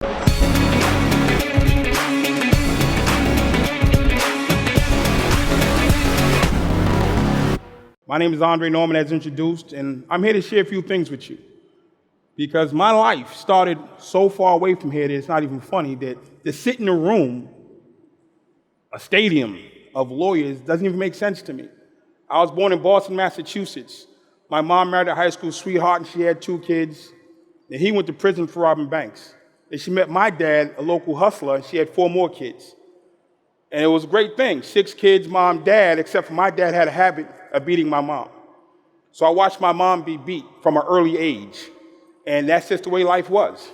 My name is Andre Norman, as introduced, and I'm here to share a few things with you. Because my life started so far away from here that it's not even funny that to sit in a room, a stadium of lawyers, doesn't even make sense to me. I was born in Boston, Massachusetts. My mom married a high school sweetheart, and she had 2 kids. And he went to prison for robbing banks. And she met my dad, a local hustler, and she had 4 more kids. And it was a great thing. 6 kids, mom, dad, except for my dad had a habit of beating my mom. So I watched my mom be beat from an early age. And that's just the way life was.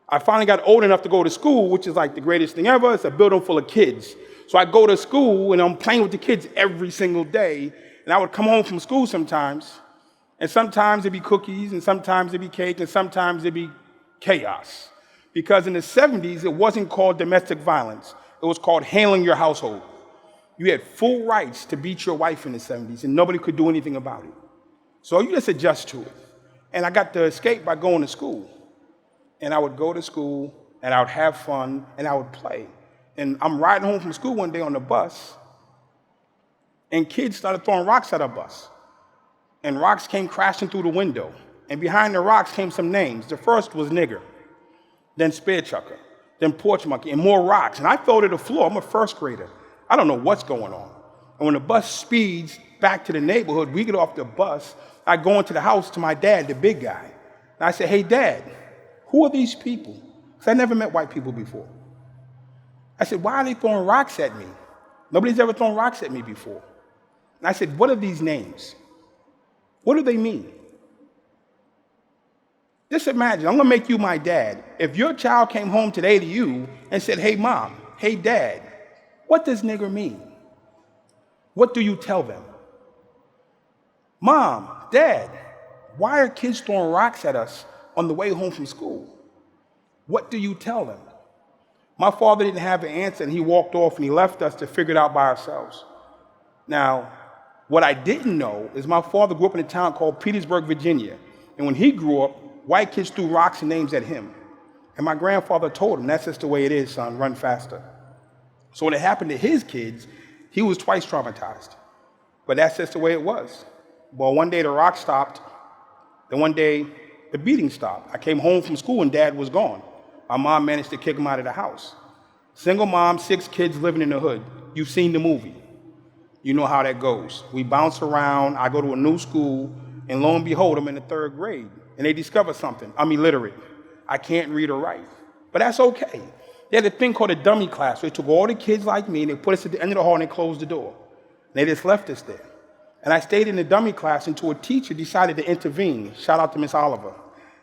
I finally got old enough to go to school, which is like the greatest thing ever. It's a building full of kids. So I go to school, and I'm playing with the kids every single day. And I would come home from school sometimes, and sometimes it'd be cookies, and sometimes it'd be cake, and sometimes it'd be chaos. Because in the 70s, it wasn't called domestic violence. It was called handling your household. You had full rights to beat your wife in the 70s, and nobody could do anything about it. So you just adjust to it. And I got to escape by going to school. And I would go to school, and I would have fun, and I would play. And I'm riding home from school one day on the bus, and kids started throwing rocks at our bus. And rocks came crashing through the window. And behind the rocks came some names. The first was nigger, then spear chucker, then porch monkey, and more rocks. And I fell to the floor. I'm a first grader. I don't know what's going on. And when the bus speeds back to the neighborhood, we get off the bus. I go into the house to my dad, the big guy. And I said, hey, Dad, who are these people? Because I never met white people before. I said, why are they throwing rocks at me? Nobody's ever thrown rocks at me before. And I said, what are these names? What do they mean? Just imagine, I'm going to make you my dad. If your child came home today to you and said, hey, Mom, hey, Dad, what does nigger mean? What do you tell them? Mom, Dad, why are kids throwing rocks at us on the way home from school? What do you tell them? My father didn't have an answer, and he walked off and he left us to figure it out by ourselves. Now, what I didn't know is my father grew up in a town called Petersburg, Virginia. And when he grew up, white kids threw rocks and names at him. And my grandfather told him, that's just the way it is, son, run faster. So when it happened to his kids, he was twice traumatized. But that's just the way it was. Well, one day the rock stopped, then one day the beating stopped. I came home from school and Dad was gone. My mom managed to kick him out of the house. Single mom, 6 kids living in the hood. You've seen the movie. You know how that goes. We bounce around, I go to a new school, and lo and behold, I'm in the 3rd grade. And they discover something. I'm illiterate. I can't read or write. But that's okay. They had a thing called a dummy class. They took all the kids like me, and they put us at the end of the hall, and they closed the door. And they just left us there. And I stayed in the dummy class until a teacher decided to intervene. Shout out to Miss Oliver.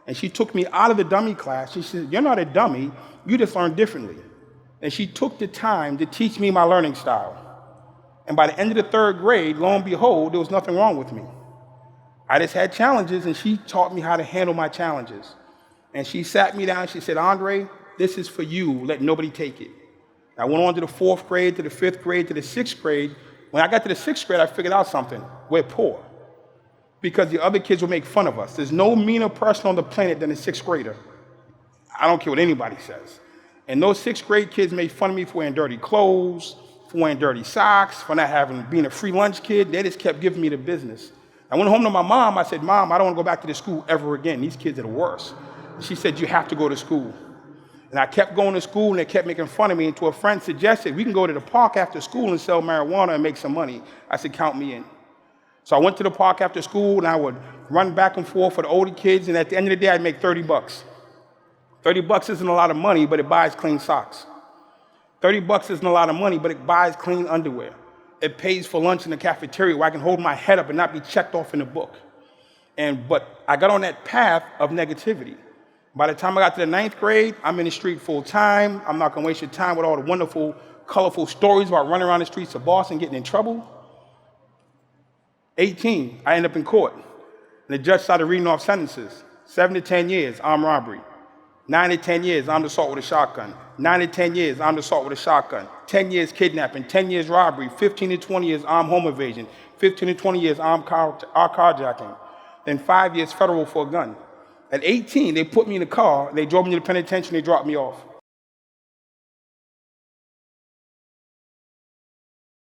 And she took me out of the dummy class. She said, you're not a dummy. You just learn differently. And she took the time to teach me my learning style. And by the end of the 3rd grade, lo and behold, there was nothing wrong with me. I just had challenges, and she taught me how to handle my challenges. And she sat me down, she said, Andre, this is for you, let nobody take it. I went on to the 4th grade, to the 5th grade, to the 6th grade. When I got to the 6th grade, I figured out something. We're poor. Because the other kids will make fun of us. There's no meaner person on the planet than a 6th grader. I don't care what anybody says. And those 6th grade kids made fun of me for wearing dirty clothes, for wearing dirty socks, for not being a free lunch kid. They just kept giving me the business. I went home to my mom. I said, Mom, I don't want to go back to this school ever again. These kids are the worst. She said, you have to go to school. And I kept going to school, and they kept making fun of me until a friend suggested we can go to the park after school and sell marijuana and make some money. I said, count me in. So I went to the park after school, and I would run back and forth for the older kids, and at the end of the day, I'd make $30. $30 isn't a lot of money, but it buys clean socks. $30 isn't a lot of money, but it buys clean underwear. It pays for lunch in the cafeteria where I can hold my head up and not be checked off in a book. But I got on that path of negativity. By the time I got to the 9th grade, I'm in the street full time. I'm not going to waste your time with all the wonderful, colorful stories about running around the streets of Boston getting in trouble. 18, I end up in court. And the judge started reading off sentences. 7 to 10 years, armed robbery. 9 to 10 years, armed assault with a shotgun. 9 to 10 years, armed assault with a shotgun. 10 years kidnapping, 10 years robbery, 15 to 20 years armed home invasion, 15 to 20 years armed carjacking, then 5 years federal for a gun. At 18, they put me in a car, they drove me to the penitentiary, they dropped me off.